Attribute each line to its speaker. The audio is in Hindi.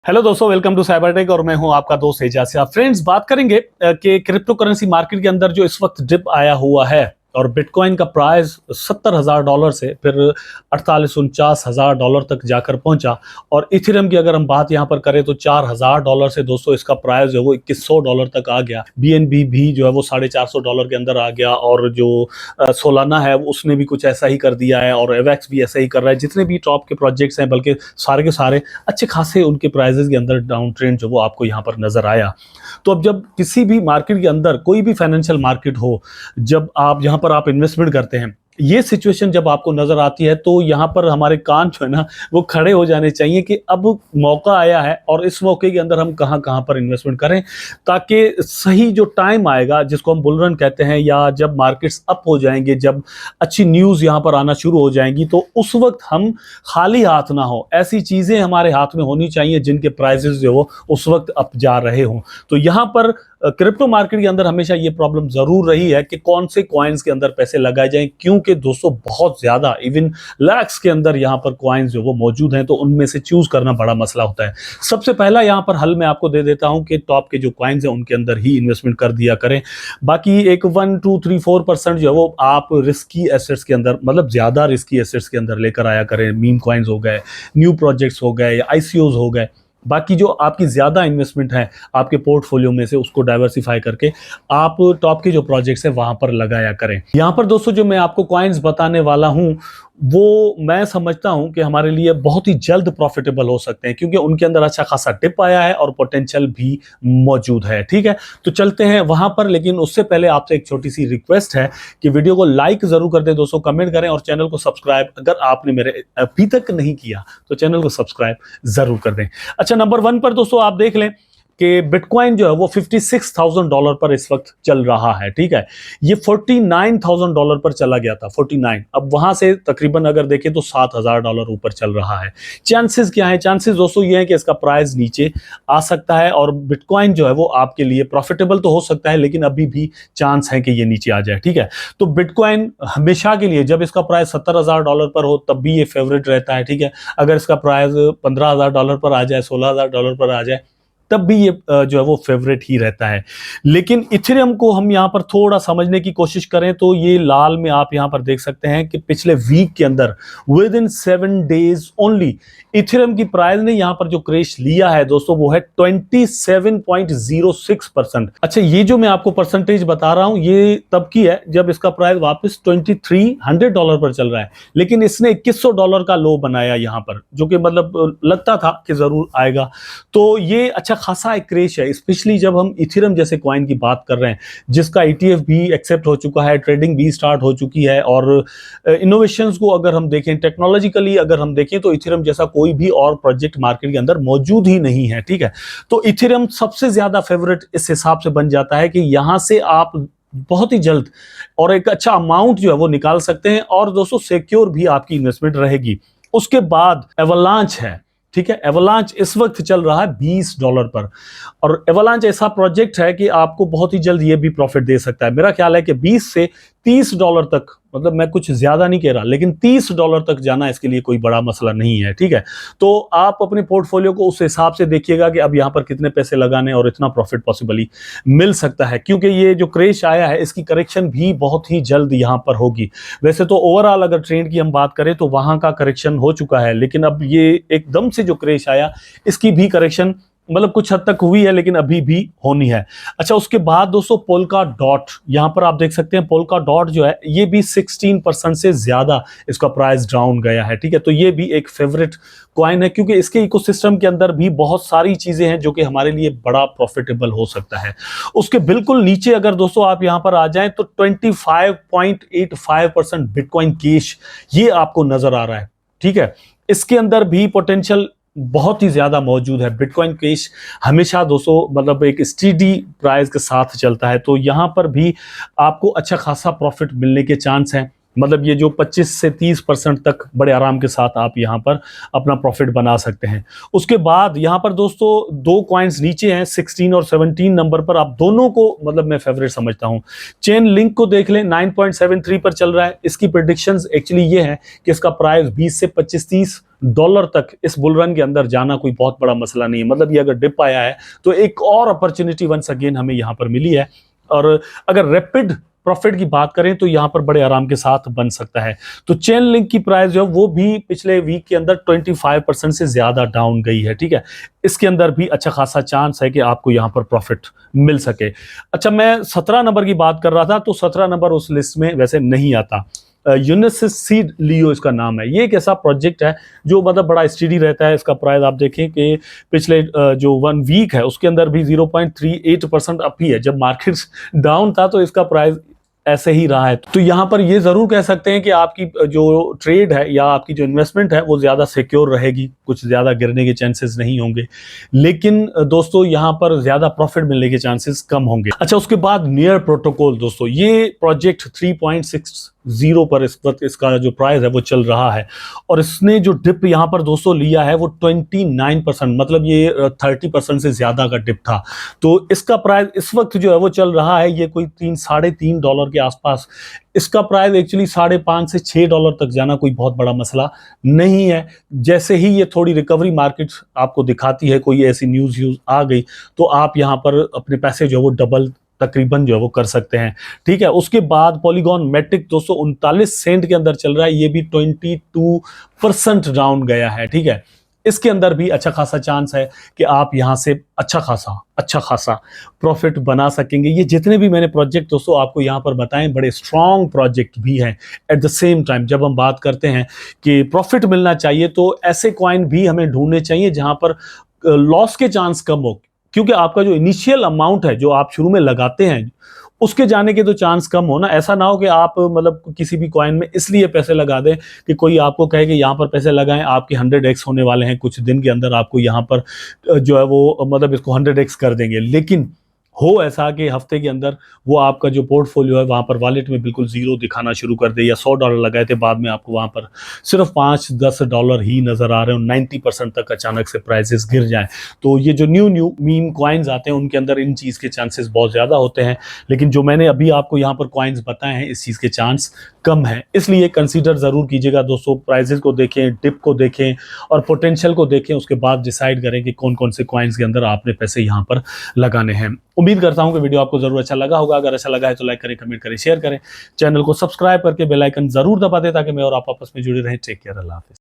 Speaker 1: हेलो दोस्तों, वेलकम टू साइबर टेक और मैं हूं आपका दोस्त एजाज से। फ्रेंड्स, बात करेंगे कि क्रिप्टो करेंसी मार्केट के अंदर जो इस वक्त डिप आया हुआ है और बिटकॉइन का प्राइस $70,000 से फिर 48-49 हज़ार डॉलर तक जाकर पहुंचा। और इथेरियम की अगर हम बात यहां पर करें तो $4,000 से दोस्तों इसका प्राइस जो है वो $2100 तक आ गया। बीएनबी भी जो है वो $450 के अंदर आ गया और जो सोलाना है उसने भी कुछ ऐसा ही कर दिया है और एवेक्स भी ऐसा ही कर रहा है। जितने भी टॉप के प्रोजेक्ट्स हैं बल्कि सारे के सारे अच्छे खासे उनके प्राइजेस के अंदर डाउन ट्रेंड जो वो आपको यहाँ पर नजर आया। तो अब जब किसी भी मार्केट के अंदर कोई भी फाइनेंशियल मार्केट हो, जब आप यहाँ पर आप इन्वेस्टमेंट करते हैं, ये सिचुएशन जब आपको नजर आती है तो यहाँ पर हमारे कान जो है ना वो खड़े हो जाने चाहिए कि अब मौका आया है और इस मौके के अंदर हम कहाँ कहाँ पर इन्वेस्टमेंट करें, ताकि सही जो टाइम आएगा जिसको हम बुल रन कहते हैं, या जब मार्केट्स अप हो जाएंगे, जब अच्छी न्यूज़ यहाँ पर आना शुरू हो जाएंगी, तो उस वक्त हम खाली हाथ ना हो। ऐसी चीज़ें हमारे हाथ में होनी चाहिए जिनके प्राइजेस जो वो उस वक्त अप जा रहे हों। तो यहाँ पर क्रिप्टो मार्केट के अंदर हमेशा ये प्रॉब्लम जरूर रही है कि कौन से कॉइन्स के अंदर पैसे लगाए जाएं, क्योंकि दोस्तों बहुत ज्यादा इवन लैक्स के अंदर यहाँ पर कॉइन्स जो वो मौजूद हैं, तो उनमें से चूज करना बड़ा मसला होता है। सबसे पहला यहाँ पर हल मैं आपको दे देता हूं कि टॉप के जो कॉइन्स हैं उनके अंदर ही इन्वेस्टमेंट कर दिया करें। बाकी एक 1, 2, 3, 4% जो है वो आप रिस्की एसेट्स के अंदर, मतलब ज्यादा रिस्की एसेट्स के अंदर लेकर आया करें। मीम कॉइन्स हो गए, न्यू प्रोजेक्ट्स हो गए या आईसीओज हो गए। बाकी जो आपकी ज़्यादा इन्वेस्टमेंट है आपके पोर्टफोलियो में से, उसको डाइवर्सिफाई करके आप टॉप के जो प्रोजेक्ट्स हैं वहां पर लगाया करें। यहाँ पर दोस्तों जो मैं आपको कॉइन्स बताने वाला हूं वो मैं समझता हूं कि हमारे लिए बहुत ही जल्द प्रॉफिटेबल हो सकते हैं, क्योंकि उनके अंदर अच्छा खासा डिप आया है और पोटेंशियल भी मौजूद है। ठीक है, तो चलते हैं वहां पर, लेकिन उससे पहले आपसे एक छोटी सी रिक्वेस्ट है कि वीडियो को लाइक जरूर कर दें दोस्तों, कमेंट करें और चैनल को सब्सक्राइब अगर आपने मेरे अभी तक नहीं किया तो चैनल को सब्सक्राइब जरूर कर दें। अच्छा, नंबर 1 पर दोस्तों आप देख लें कि बिटकॉइन जो है वो $56,000 पर इस वक्त चल रहा है। ठीक है, ये $49,000 पर चला गया था, 49। अब वहां से तकरीबन अगर देखें तो $7,000 ऊपर चल रहा है। चांसेस क्या है? चांसेस दोस्तों ये है कि इसका प्राइस नीचे आ सकता है और बिटकॉइन जो है वो आपके लिए प्रॉफिटेबल तो हो सकता है, लेकिन अभी भी चांस है कि ये नीचे आ जाए। ठीक है, तो बिटकॉइन हमेशा के लिए जब इसका प्राइस $70,000 पर हो तब भी ये फेवरेट रहता है। ठीक है, अगर इसका प्राइस $15,000 पर आ जाए, $16,000 पर आ जाए, तब भी ये जो है वो फेवरेट ही रहता है। लेकिन इथेरियम को हम यहां पर थोड़ा समझने की कोशिश करें तो ये लाल में आप यहां पर देख सकते हैं कि पिछले वीक के अंदर with in 7 days only Ethereum की प्राइस ने यहां पर जो क्रैश लिया है दोस्तों वो है 27.06%। अच्छा, ये जो मैं आपको परसेंटेज बता रहा हूं ये तब की है जब इसका प्राइस वापस $2,300 पर चल रहा है, लेकिन इसने $2,100 का लो बनाया यहां पर, जो कि मतलब लगता था कि जरूर आएगा। तो ये अच्छा खासा एक क्रेश है, स्पेशली जब हम इथेरियम जैसे कॉइन की बात कर रहे हैं जिसका ETF भी एक्सेप्ट हो चुका है, ट्रेडिंग भी स्टार्ट हो चुकी है, और इनोवेशंस को अगर हम देखें, टेक्नोलॉजिकली अगर हम देखें तो इथेरियम जैसा कोई भी और प्रोजेक्ट मार्केट के अंदर मौजूद ही नहीं है। ठीक है, तो इथेरियम सबसे ज्यादा फेवरेट इस हिसाब से बन जाता है कि यहां से आप बहुत ही जल्द और एक अच्छा अमाउंट जो है वो निकाल सकते हैं और दोस्तों सिक्योर भी आपकी इन्वेस्टमेंट रहेगी। उसके बाद एवलांच है। ठीक है, एवलांच इस वक्त चल रहा है $20 पर, और एवलांच ऐसा प्रोजेक्ट है कि आपको बहुत ही जल्द ये भी प्रॉफिट दे सकता है। मेरा ख्याल है कि $20 से $30 तक, मतलब मैं कुछ ज्यादा नहीं कह रहा, लेकिन $30 तक जाना इसके लिए कोई बड़ा मसला नहीं है। ठीक है, तो आप अपने पोर्टफोलियो को उस हिसाब से देखिएगा कि अब यहां पर कितने पैसे लगाने और इतना प्रॉफिट पॉसिबली मिल सकता है, क्योंकि ये जो क्रैश आया है इसकी करेक्शन भी बहुत ही जल्द यहां पर होगी। वैसे तो ओवरऑल अगर ट्रेंड की हम बात करें तो वहां का करेक्शन हो चुका है, लेकिन अब ये एकदम से जो क्रैश आया इसकी भी करेक्शन मतलब कुछ हद तक हुई है, लेकिन अभी भी होनी है। अच्छा, उसके बाद दोस्तों पोल्का डॉट, यहां पर आप देख सकते हैं पोल्का डॉट जो है ये भी 16% से ज्यादा इसका प्राइस डाउन गया है। ठीक है, तो ये भी एक फेवरेट कॉइन है, क्योंकि इसके इकोसिस्टम के अंदर भी बहुत सारी चीजें हैं जो कि हमारे लिए बड़ा प्रॉफिटेबल हो सकता है। उसके बिल्कुल नीचे अगर दोस्तों आप यहां पर आ जाएं तो 25.85% बिटकॉइन कैश ये आपको नजर आ रहा है। ठीक है, इसके अंदर भी पोटेंशियल बहुत ही ज्यादा मौजूद है। बिटकॉइन कैश हमेशा दोस्तों मतलब एक स्टीडी प्राइस के साथ चलता है, तो यहां पर भी आपको अच्छा खासा प्रॉफिट मिलने के चांस हैं। मतलब ये जो 25 से 30% तक बड़े आराम के साथ आप यहां पर अपना प्रॉफिट बना सकते हैं। उसके बाद यहां पर दोस्तों 2 कॉइन्स नीचे हैं, 16 और 17 नंबर पर, आप दोनों को मतलब मैं फेवरेट समझता हूं। चेन लिंक को देख लें, 9.73 पर चल रहा है। इसकी प्रेडिक्शंस एक्चुअली ये है कि इसका प्राइस 20 से 25-30 डॉलर तक इस बुल रन के अंदर जाना कोई बहुत बड़ा मसला नहीं है। मतलब ये अगर डिप आया है तो एक और अपॉर्चुनिटी वंस अगेन हमें यहां पर मिली है। और अगर रैपिड प्रॉफिट की बात करें तो यहां पर बड़े आराम के साथ बन सकता है। तो चेन लिंक की प्राइस जो है वो भी पिछले वीक के अंदर 25% से ज्यादा डाउन गई है, ठीक है। इसके अंदर भी अच्छा खासा चांस है कि आपको यहां पर प्रॉफिट मिल सके। अच्छा, मैं 17 नंबर की बात कर रहा था, तो 17 नंबर उस लिस्ट में वैसे नहीं आता। यूनिसिस सीड लियो इसका नाम है। ये एक ऐसा प्रोजेक्ट है जो मतलब बड़ा स्टडी रहता है। इसका प्राइस आप देखें कि पिछले जो 1 वीक है उसके अंदर भी 0.38% अप ही है। जब मार्केट डाउन था तो इसका प्राइस ऐसे ही रहा है। तो यहां पर ये जरूर कह सकते हैं कि आपकी जो ट्रेड है या आपकी जो इन्वेस्टमेंट है वो ज्यादा सिक्योर रहेगी, कुछ ज्यादा गिरने के चांसेस नहीं होंगे। लेकिन दोस्तों यहां पर ज्यादा प्रॉफिट मिलने के चांसेस कम होंगे। अच्छा, उसके बाद नियर प्रोटोकॉल दोस्तों, ये प्रोजेक्ट 3.60 पर इस वक्त इसका जो प्राइस है वो चल रहा है। और इसने जो डिप यहां पर दोस्तों लिया है वो 29%, मतलब ये 30% से ज्यादा का डिप था। तो इसका प्राइस इस वक्त जो है वो चल रहा है ये कोई $3-3.5 के आसपास। इसका प्राइस एक्चुअली $5.5 से $6 तक जाना कोई बहुत बड़ा मसला नहीं है। जैसे ही ये थोड़ी रिकवरी मार्केट आपको दिखाती है, कोई ऐसी न्यूज आ गई, तो आप यहां पर अपने पैसे जो है वो डबल तकरीबन जो है वो कर सकते हैं, ठीक है। उसके बाद पॉलीगॉन मैट्रिक 239 सेंट के अंदर चल रहा है, ये भी 22% डाउन गया है, ठीक है। इसके अंदर भी अच्छा खासा चांस है कि आप यहां से अच्छा खासा प्रॉफिट बना सकेंगे। ये जितने भी मैंने प्रोजेक्ट दोस्तों आपको यहां पर बताएं बड़े स्ट्रॉन्ग प्रोजेक्ट भी हैं। एट द सेम टाइम जब हम बात करते हैं कि प्रॉफिट मिलना चाहिए तो ऐसे कॉइन भी हमें ढूंढने चाहिए जहां पर लॉस के चांस कम हो, क्योंकि आपका जो इनिशियल अमाउंट है जो आप शुरू में लगाते हैं उसके जाने के तो चांस कम हो ना। ऐसा ना हो कि आप मतलब किसी भी कॉइन में इसलिए पैसे लगा दें कि कोई आपको कहे कि यहां पर पैसे लगाएं, आपके 100x होने वाले हैं, कुछ दिन के अंदर आपको यहां पर जो है वो मतलब इसको 100x कर देंगे। लेकिन हो ऐसा कि हफ्ते के अंदर वो आपका जो पोर्टफोलियो है वहां पर वॉलेट में बिल्कुल जीरो दिखाना शुरू कर दे, या $100 लगाए थे बाद में आपको वहां पर सिर्फ $5-10 ही नजर आ रहे हो, 90% तक अचानक से प्राइसेस गिर जाएं। तो ये जो न्यू मीम कॉइन्स आते हैं उनके अंदर इन चीज के चांसेस बहुत ज्यादा होते हैं। लेकिन जो मैंने अभी आपको यहाँ पर कॉइन्स बताए हैं इस चीज के चांस कम है। इसलिए कंसीडर जरूर कीजिएगा दोस्तों, प्राइसेस को देखें, डिप को देखें और पोटेंशियल को देखें, उसके बाद डिसाइड करें कि कौन कौन से कॉइन्स के अंदर आपने पैसे यहाँ पर लगाने हैं। उम्मीद करता हूं कि वीडियो आपको जरूर अच्छा लगा होगा। अगर अच्छा लगा है तो लाइक करें, कमेंट करें, शेयर करें, चैनल को सब्सक्राइब करके बेल आइकन जरूर दबा दें ताकि मैं और आप आपस में जुड़े रहें। टेक केयर, अल्लाह हाफिज़।